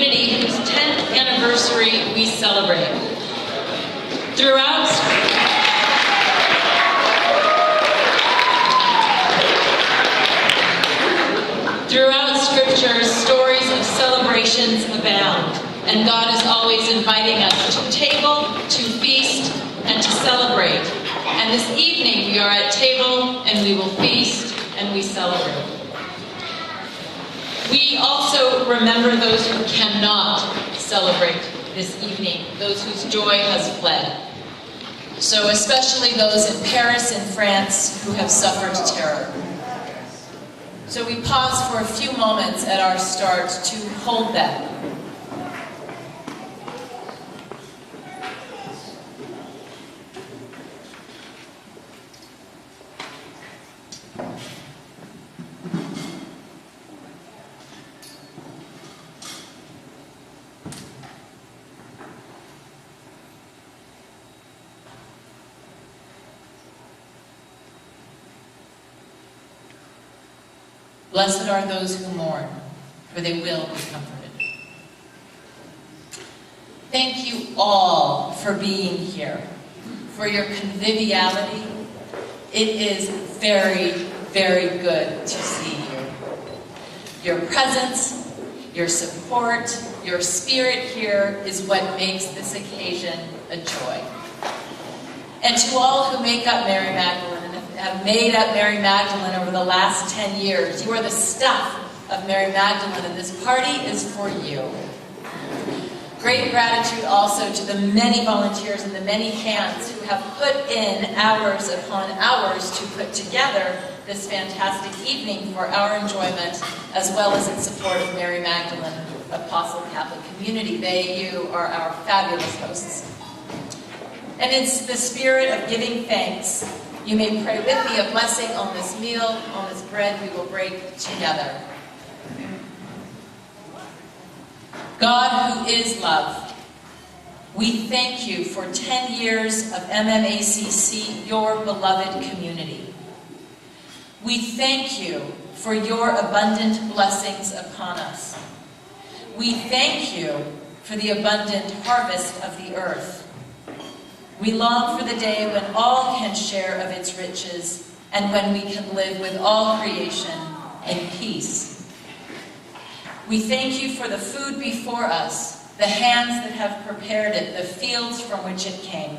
community whose 10th anniversary we celebrate. Throughout Scripture, stories of celebrations abound, and God is always inviting us to table, to feast, and to celebrate. And this evening we are at table, and we will feast, and we celebrate. We also remember those who cannot celebrate this evening, those whose joy has fled. So especially those in Paris and France who have suffered terror. So we pause for a few moments at our start to hold them. Blessed are those who mourn, for they will be comforted. Thank you all for being here, for your conviviality. It is very, very good to see you. Your presence, your support, your spirit here is what makes this occasion a joy. And to all who make up Mary Magdalene, have made up Mary Magdalene over the last 10 years. You are the stuff of Mary Magdalene, and this party is for you. Great gratitude also to the many volunteers and the many hands who have put in hours upon hours to put together this fantastic evening for our enjoyment, as well as in support of Mary Magdalene Apostle Catholic Community. You are our fabulous hosts. And in the spirit of giving thanks, you may pray with me a blessing on this meal, on this bread we will break together. God, who is love, we thank you for 10 years of MMACC, your beloved community. We thank you for your abundant blessings upon us. We thank you for the abundant harvest of the earth. We long for the day when all can share of its riches and when we can live with all creation in peace. We thank you for the food before us, the hands that have prepared it, the fields from which it came.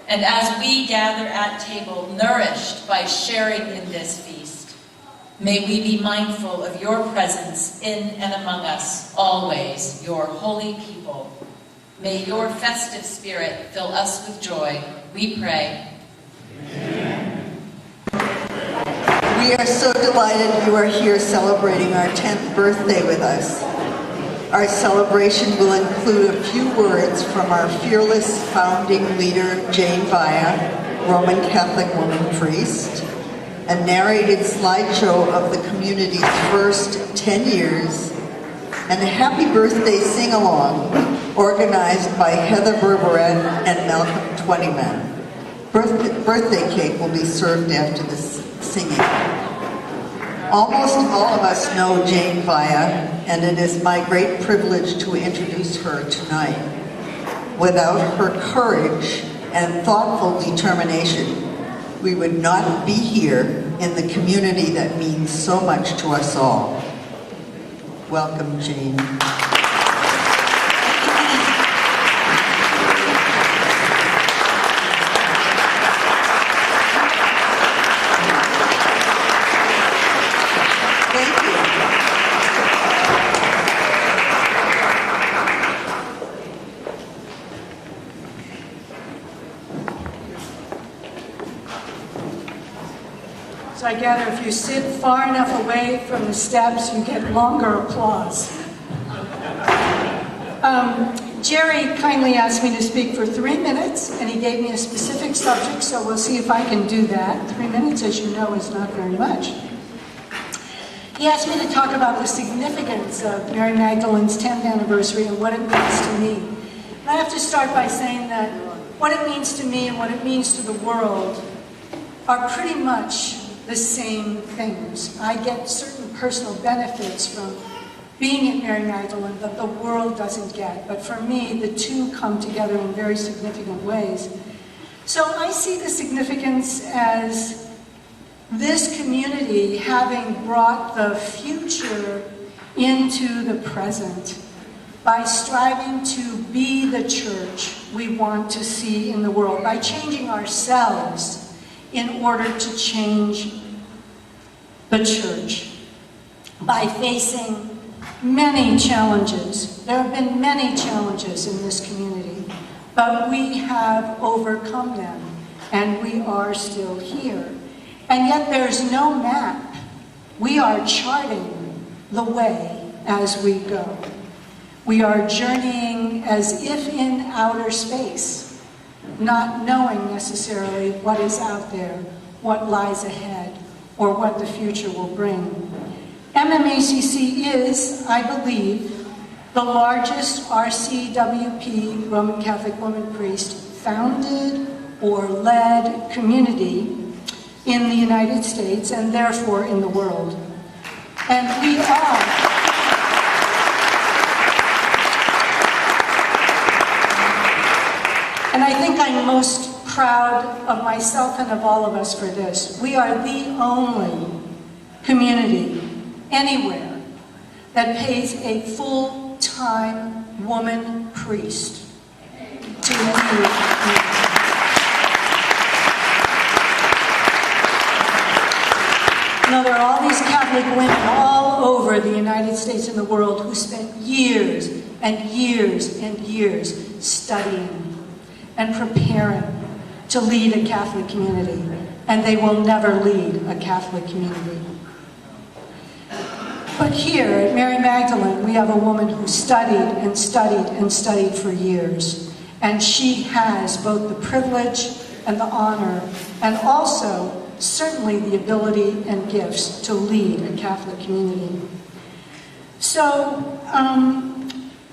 And as we gather at table, nourished by sharing in this feast, may we be mindful of your presence in and among us, always, your holy people. May your festive spirit fill us with joy, we pray. Amen. We are so delighted you are here celebrating our 10th birthday with us. Our celebration will include a few words from our fearless founding leader, Jane Vaya, Roman Catholic woman priest, a narrated slideshow of the community's first 10 years, and a happy birthday sing-along organized by Heather Berberet and Malcolm Twentyman. Birthday cake will be served after the singing. Almost all of us know Jane Vaya, and it is my great privilege to introduce her tonight. Without her courage and thoughtful determination, we would not be here in the community that means so much to us all. Welcome, Jane. So I gather if you sit far enough away from the steps, you get longer applause. Jerry kindly asked me to speak for 3 minutes, and he gave me a specific subject, so we'll see if I can do that. 3 minutes, as you know, is not very much. He asked me to talk about the significance of Mary Magdalene's 10th anniversary and what it means to me. And I have to start by saying that what it means to me and what it means to the world are pretty much the same things. I get certain personal benefits from being at Mary Magdalene that the world doesn't get. But for me, the two come together in very significant ways. So I see the significance as this community having brought the future into the present by striving to be the church we want to see in the world, by changing ourselves in order to change the church, by facing many challenges. There have been many challenges in this community, but we have overcome them, and we are still here. And yet there's no map. We are charting the way as we go. We are journeying as if in outer space, not knowing necessarily what is out there, what lies ahead, or what the future will bring. MMACC is, I believe, the largest RCWP, Roman Catholic woman priest, founded or led community in the United States and therefore in the world. And we are. And I think I'm most proud of myself and of all of us for this. We are the only community anywhere that pays a full-time woman priest to lead. You know, there are all these Catholic women all over the United States and the world who spent years and years and years studying and preparing to lead a Catholic community, and they will never lead a Catholic community. But here at Mary Magdalene, we have a woman who studied and studied and studied for years, and she has both the privilege and the honor, and also certainly the ability and gifts to lead a Catholic community. So,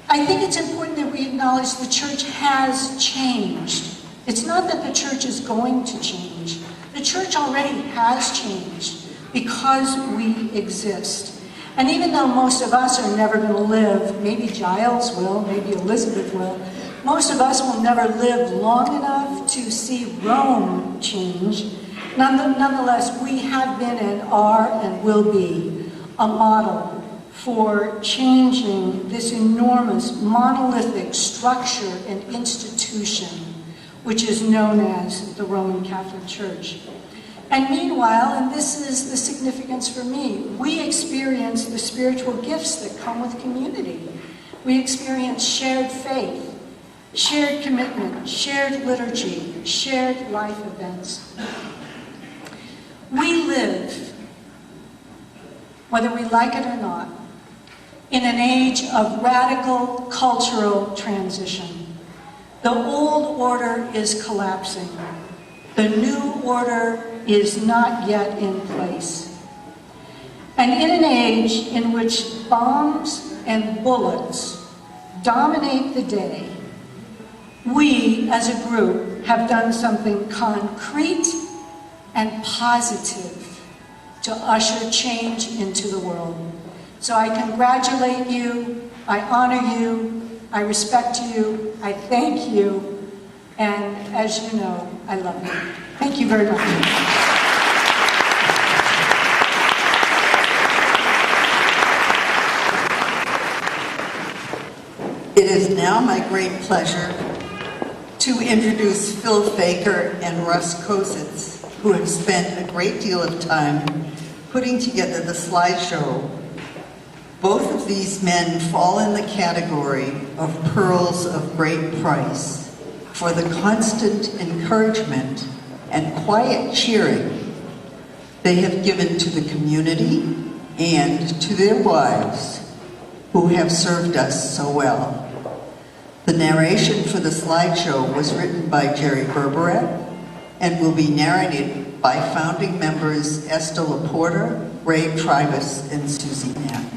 I think it's important that we acknowledge the church has changed. It's not that the church is going to change. The church already has changed because we exist. And even though most of us are never going to live, maybe Giles will, maybe Elizabeth will, most of us will never live long enough to see Rome change. Nonetheless, we have been and are and will be a model for changing this enormous monolithic structure and institution which is known as the Roman Catholic Church. And meanwhile, and this is the significance for me, we experience the spiritual gifts that come with community. We experience shared faith, shared commitment, shared liturgy, shared life events. We live, whether we like it or not, in an age of radical cultural transition. The old order is collapsing. The new order is not yet in place. And in an age in which bombs and bullets dominate the day, we as a group have done something concrete and positive to usher change into the world. So I congratulate you, I honor you, I respect you, I thank you, and as you know, I love you. Thank you very much. It is now my great pleasure to introduce Phil Faker and Russ Kositz, who have spent a great deal of time putting together the slideshow. Both of these men fall in the category of pearls of great price for the constant encouragement and quiet cheering they have given to the community and to their wives who have served us so well. The narration for the slideshow was written by Jerry Berberet and will be narrated by founding members Esther Laporta, Ray Tribus, and Susie Knapp.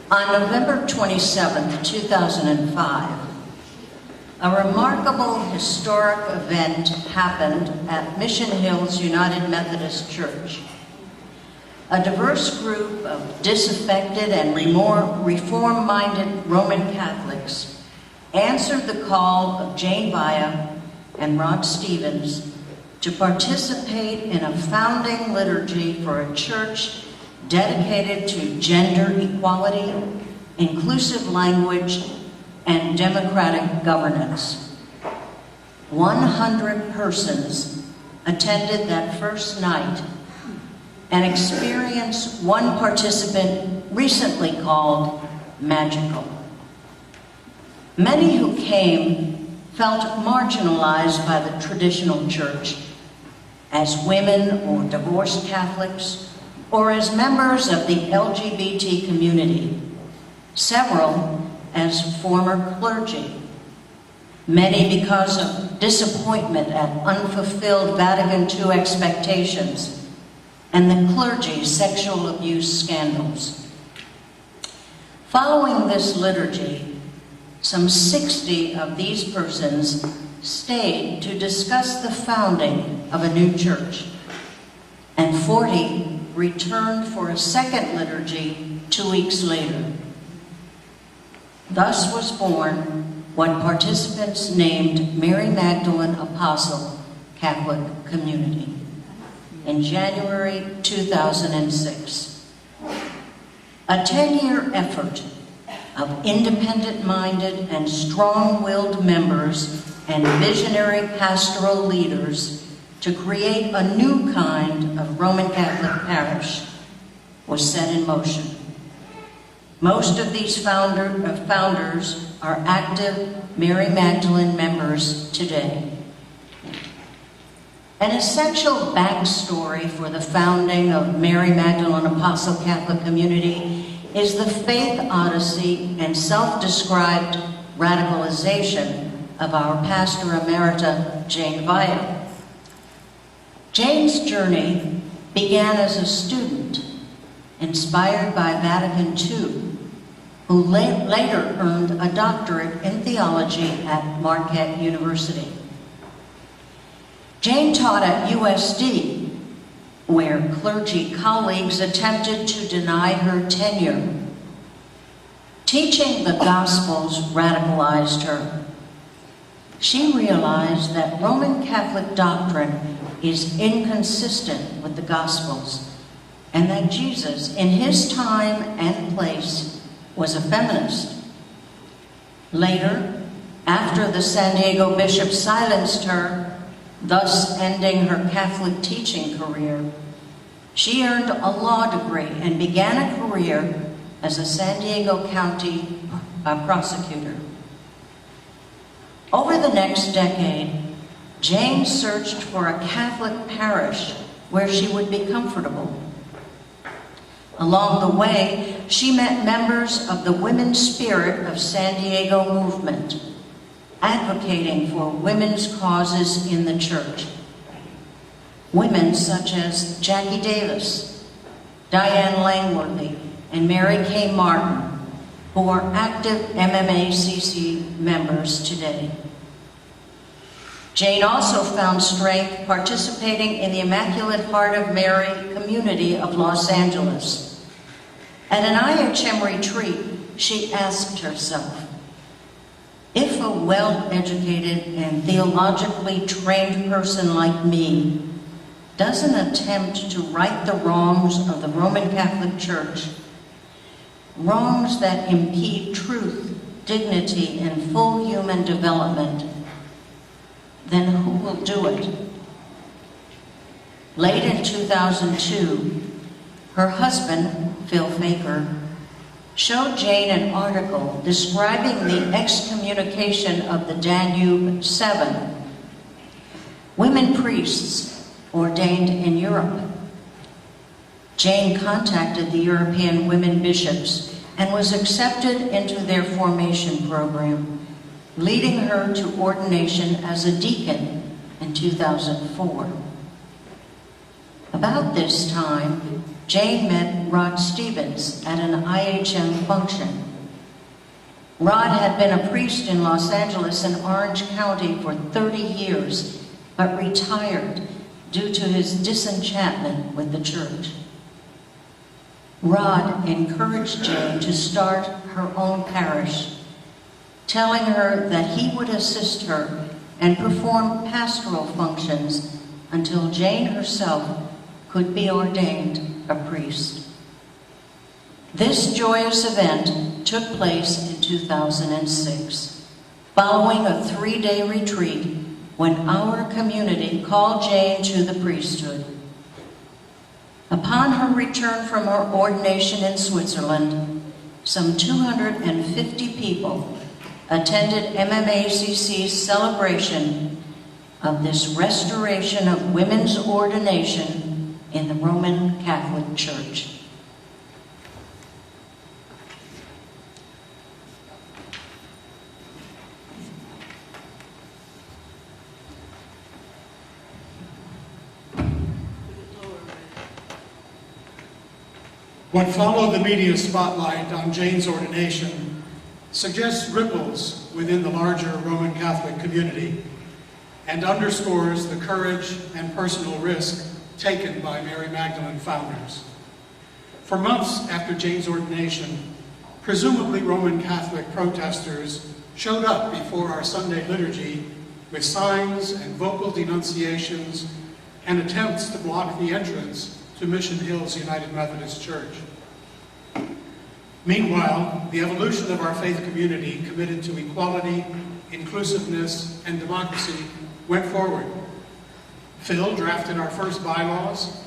On November 27, 2005, a remarkable historic event happened at Mission Hills United Methodist Church. a diverse group of disaffected and reform-minded Roman Catholics answered the call of Jane Via and Rod Stevens to participate in a founding liturgy for a church dedicated to gender equality, inclusive language, and democratic governance. 100 persons attended that first night and experienced one participant recently called magical. Many who came felt marginalized by the traditional church as women or divorced Catholics or as members of the LGBT community, several as former clergy, many because of disappointment at unfulfilled Vatican II expectations and the clergy's sexual abuse scandals. Following this liturgy, some 60 of these persons stayed to discuss the founding of a new church, and 40 returned for a second liturgy 2 weeks later. Thus was born what participants named Mary Magdalene Apostle Catholic Community in January 2006. A 10-year effort of independent-minded and strong-willed members and visionary pastoral leaders to create a new kind of Roman Catholic parish was set in motion. Most of these founders are active Mary Magdalene members today. An essential backstory for the founding of Mary Magdalene Apostle Catholic Community is the faith odyssey and self-described radicalization of our pastor emerita, Jane Via. Jane's journey began as a student, inspired by Vatican II, who later earned a doctorate in theology at Marquette University. Jane taught at USD, where clergy colleagues attempted to deny her tenure. Teaching the Gospels radicalized her. She realized that Roman Catholic doctrine is inconsistent with the Gospels, and that Jesus, in his time and place, was a feminist. Later, after the San Diego bishop silenced her, thus ending her Catholic teaching career, she earned a law degree and began a career as a San Diego County prosecutor. Over the next decade, Jane searched for a Catholic parish where she would be comfortable. Along the way, she met members of the Women's Spirit of San Diego movement, advocating for women's causes in the church. Women such as Jackie Davis, Diane Langworthy, and Mary Kay Martin, who are active MMACC members today. Jane also found strength participating in the Immaculate Heart of Mary community of Los Angeles. At an IHM retreat, she asked herself, if a well-educated and theologically trained person like me doesn't attempt to right the wrongs of the Roman Catholic Church, wrongs that impede truth, dignity, and full human development, then who will do it? Late in 2002, her husband, Phil Faker, showed Jane an article describing the excommunication of the Danube 7, women priests ordained in Europe. Jane contacted the European women bishops and was accepted into their formation program, leading her to ordination as a deacon in 2004. About this time, Jane met Rod Stevens at an IHM function. Rod had been a priest in Los Angeles and Orange County for 30 years, but retired due to his disenchantment with the church. Rod encouraged Jane to start her own parish, telling her that he would assist her and perform pastoral functions until Jane herself could be ordained a priest. This joyous event took place in 2006, following a 3-day retreat when our community called Jane to the priesthood. Upon her return from her ordination in Switzerland, some 250 people attended MMACC's celebration of this restoration of women's ordination in the Roman Catholic Church. What followed the media spotlight on Jane's ordination suggests ripples within the larger Roman Catholic community and underscores the courage and personal risk taken by Mary Magdalene founders. For months after Jane's ordination, presumably Roman Catholic protesters showed up before our Sunday liturgy with signs and vocal denunciations and attempts to block the entrance to Mission Hills United Methodist Church. Meanwhile, the evolution of our faith community committed to equality, inclusiveness, and democracy went forward. Phil drafted our first bylaws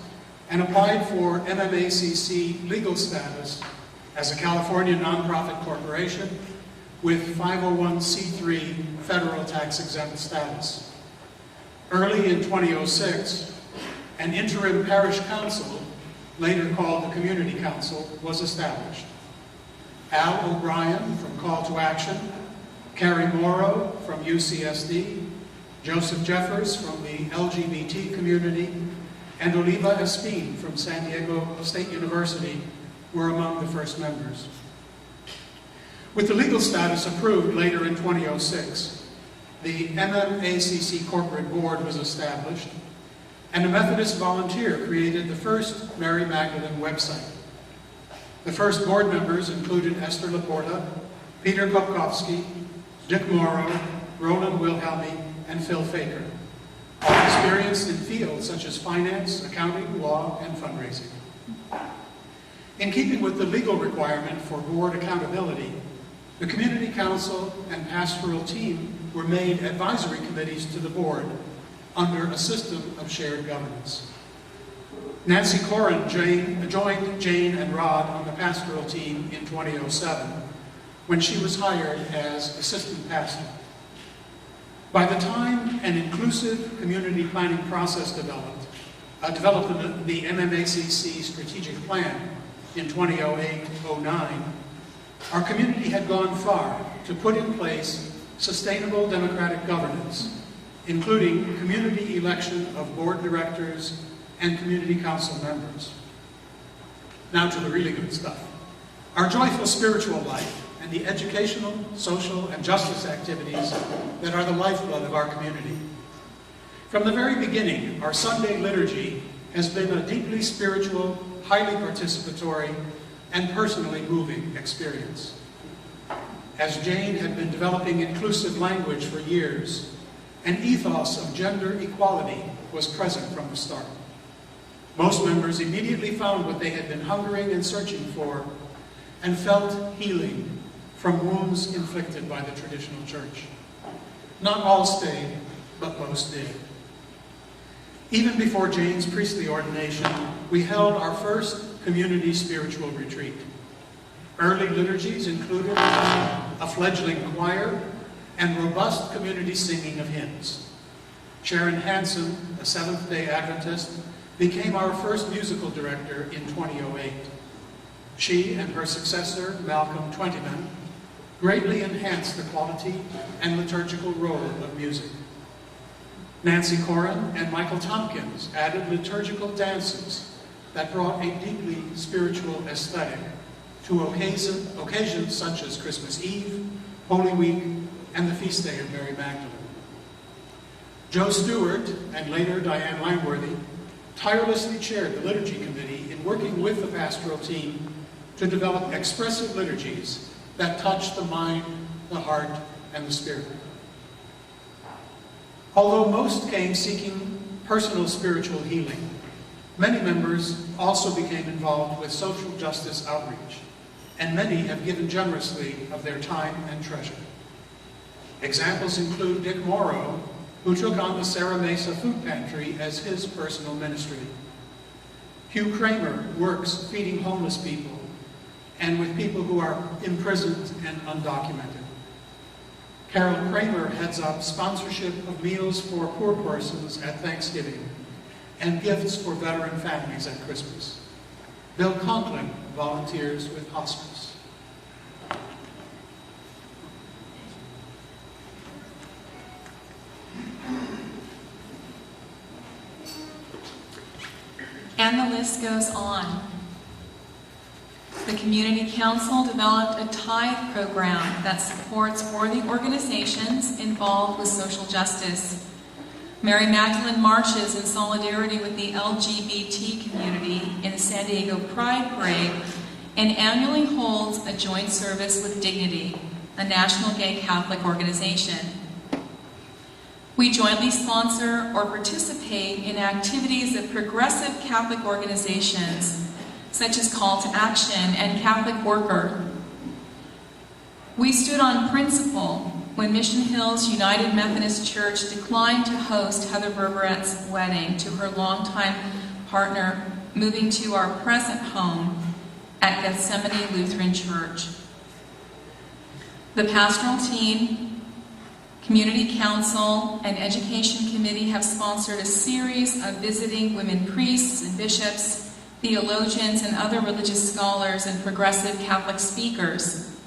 and applied for MMACC legal status as a California nonprofit corporation with 501c3 federal tax-exempt status. Early in 2006, an interim parish council, later called the Community Council, was established. Al O'Brien from Call to Action, Carrie Morrow from UCSD, Joseph Jeffers from the LGBT community, and Oliva Espin from San Diego State University were among the first members. With the legal status approved later in 2006, the MMACC corporate board was established, and a Methodist volunteer created the first Mary Magdalene website. The first board members included Esther Laporta, Peter Kopkowski, Dick Morrow, Roland Wilhelmi, and Phil Faker, all experienced in fields such as finance, accounting, law, and fundraising. In keeping with the legal requirement for board accountability, the Community Council and pastoral team were made advisory committees to the board under a system of shared governance. Nancy Corin joined Jane and Rod on the pastoral team in 2007 when she was hired as assistant pastor. By the time an inclusive community planning process developed the MMACC strategic plan in 2008-09, our community had gone far to put in place sustainable democratic governance, including community election of board directors and community council members. Now to the really good stuff. Our joyful spiritual life and the educational, social, and justice activities that are the lifeblood of our community. From the very beginning, our Sunday liturgy has been a deeply spiritual, highly participatory, and personally moving experience. As Jane had been developing inclusive language for years, an ethos of gender equality was present from the start. Most members immediately found what they had been hungering and searching for and felt healing from wounds inflicted by the traditional church. Not all stayed, but most did. Even before Jane's priestly ordination, we held our first community spiritual retreat. Early liturgies included a fledgling choir and robust community singing of hymns. Sharon Hansen, a Seventh-day Adventist, became our first musical director in 2008. She and her successor, Malcolm Twentyman, greatly enhanced the quality and liturgical role of music. Nancy Corin and Michael Tompkins added liturgical dances that brought a deeply spiritual aesthetic to occasions such as Christmas Eve, Holy Week, and the feast day of Mary Magdalene. Joe Stewart and later Diane Langworthy tirelessly chaired the liturgy committee in in working with the pastoral team to develop expressive liturgies that touch the mind, the heart, and the spirit. Although most came seeking personal spiritual healing, many members also became involved with social justice outreach, and many have given generously of their time and treasure. Examples include Dick Morrow, who took on the Serra Mesa Food Pantry as his personal ministry. Hugh Kramer works feeding homeless people and with people who are imprisoned and undocumented. Carol Kramer heads up sponsorship of meals for poor persons at Thanksgiving and gifts for veteran families at Christmas. Bill Conklin volunteers with hospice. And the list goes on. The Community Council developed a tithe program that supports worthy organizations involved with social justice. Mary Magdalene marches in solidarity with the LGBT community in the San Diego Pride Parade and annually holds a joint service with Dignity, a national gay Catholic organization. We jointly sponsor or participate in activities of progressive Catholic organizations such as Call to Action and Catholic Worker. We stood on principle when Mission Hills United Methodist Church declined to host Heather Berberet's wedding to her longtime partner, moving to our present home at Gethsemane Lutheran Church. The pastoral team, Community Council, and Education Committee have sponsored a series of visiting women priests and bishops, theologians, and other religious scholars and progressive Catholic speakers.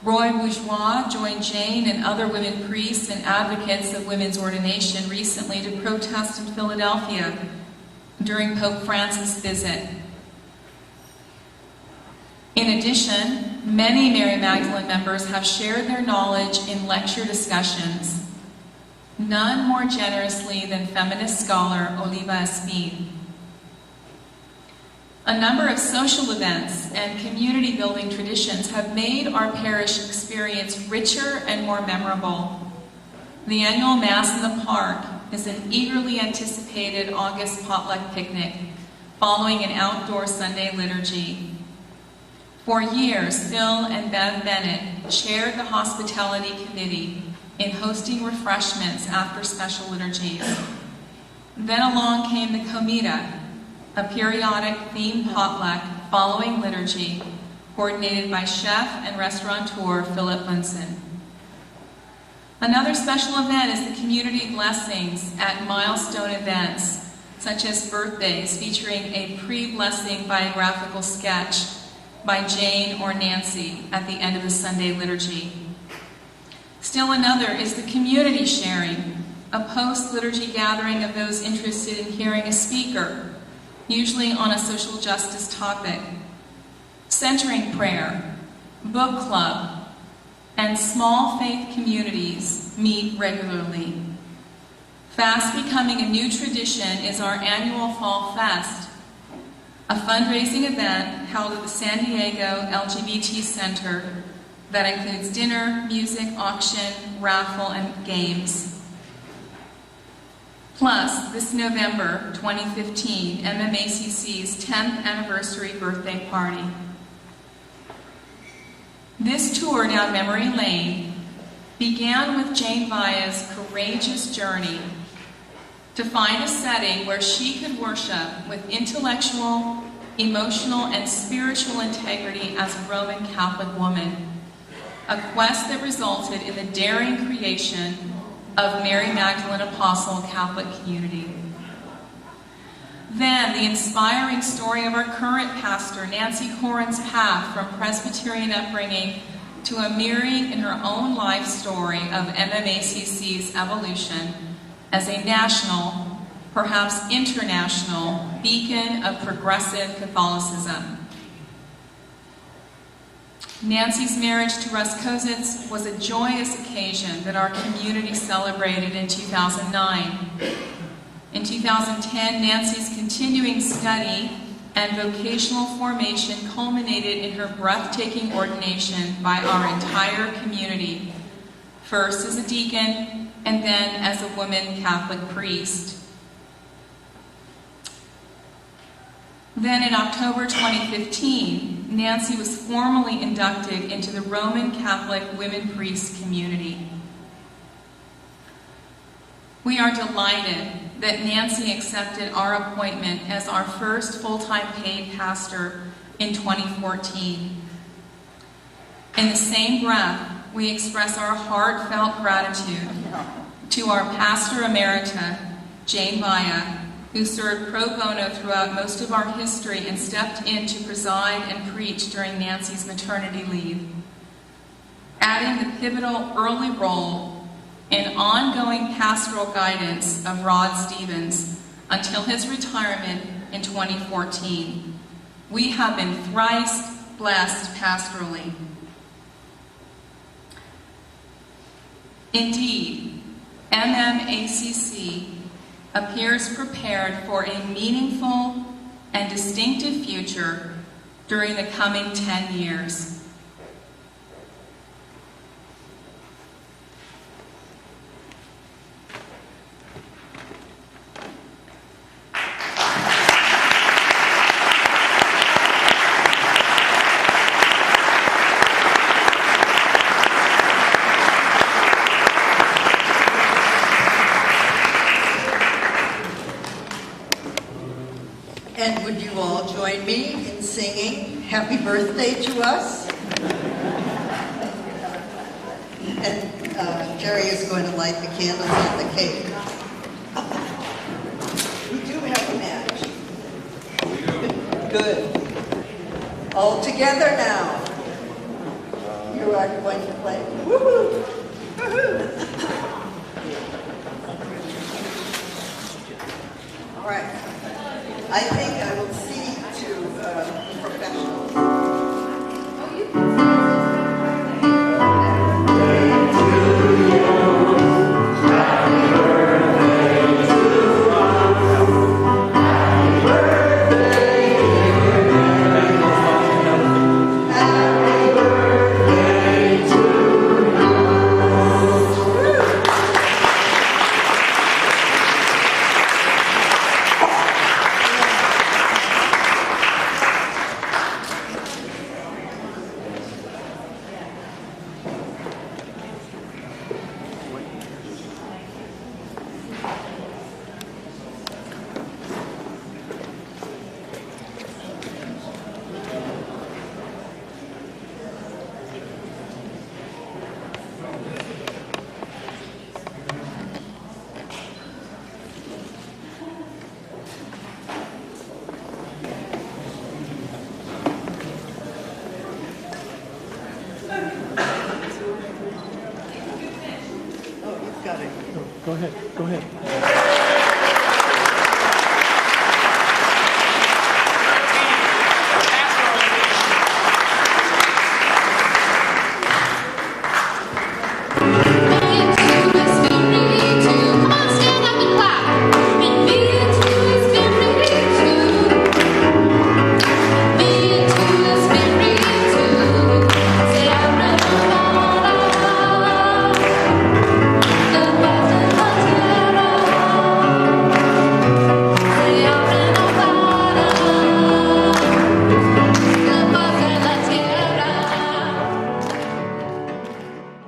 Roy Bourgeois joined Jane and other women priests and advocates of women's ordination recently to protest in Philadelphia during Pope Francis' visit. In addition, many Mary Magdalene members have shared their knowledge in lecture discussions, none more generously than feminist scholar Oliva Espín. A number of social events and community-building traditions have made our parish experience richer and more memorable. The annual Mass in the Park is an eagerly anticipated August potluck picnic following an outdoor Sunday liturgy. For years, Phil and Bev Bennett chaired the Hospitality Committee in hosting refreshments after special liturgies. Then along came the Comida, a periodic themed potluck following liturgy, coordinated by chef and restaurateur Philip Munson. Another special event is the community blessings at milestone events, such as birthdays featuring a pre-blessing biographical sketch by Jane or Nancy at the end of the Sunday liturgy. Still another is the community sharing, a post-liturgy gathering of those interested in hearing a speaker, usually on a social justice topic. Centering prayer, book club, and small faith communities meet regularly. Fast becoming a new tradition is our annual Fall Fest, a fundraising event held at the San Diego LGBT Center that includes dinner, music, auction, raffle, and games. Plus, this November 2015, MMACC's 10th anniversary birthday party. This tour down memory lane began with Jane Vaya's courageous journey to find a setting where she could worship with intellectual, emotional, and spiritual integrity as a Roman Catholic woman, a quest that resulted in the daring creation of Mary Magdalene Apostle Catholic Community. Then, the inspiring story of our current pastor, Nancy Corin's path from Presbyterian upbringing to a mirroring in her own life story of MMACC's evolution as a national, perhaps international, beacon of progressive Catholicism. Nancy's marriage to Russ Kozitz was a joyous occasion that our community celebrated in 2009. In 2010, Nancy's continuing study and vocational formation culminated in her breathtaking ordination by our entire community, first as a deacon and then as a woman Catholic priest. Then in October 2015, Nancy was formally inducted into the Roman Catholic women priest community. We are delighted that Nancy accepted our appointment as our first full-time paid pastor in 2014. In the same breath, we express our heartfelt gratitude to our pastor emerita, Jane Vaya, who served pro bono throughout most of our history and stepped in to preside and preach during Nancy's maternity leave, adding the pivotal early role in ongoing pastoral guidance of Rod Stevens until his retirement in 2014. We have been thrice blessed pastorally. Indeed, MMACC appears prepared for a meaningful and distinctive future during the coming 10 years. And would you all join me in singing happy birthday to us? And Jerry is going to light the candles on the cake. We do have a match. Good. All together now. You are going to play. Woohoo! Woohoo! All right. I think I will cede to professionals. Go ahead.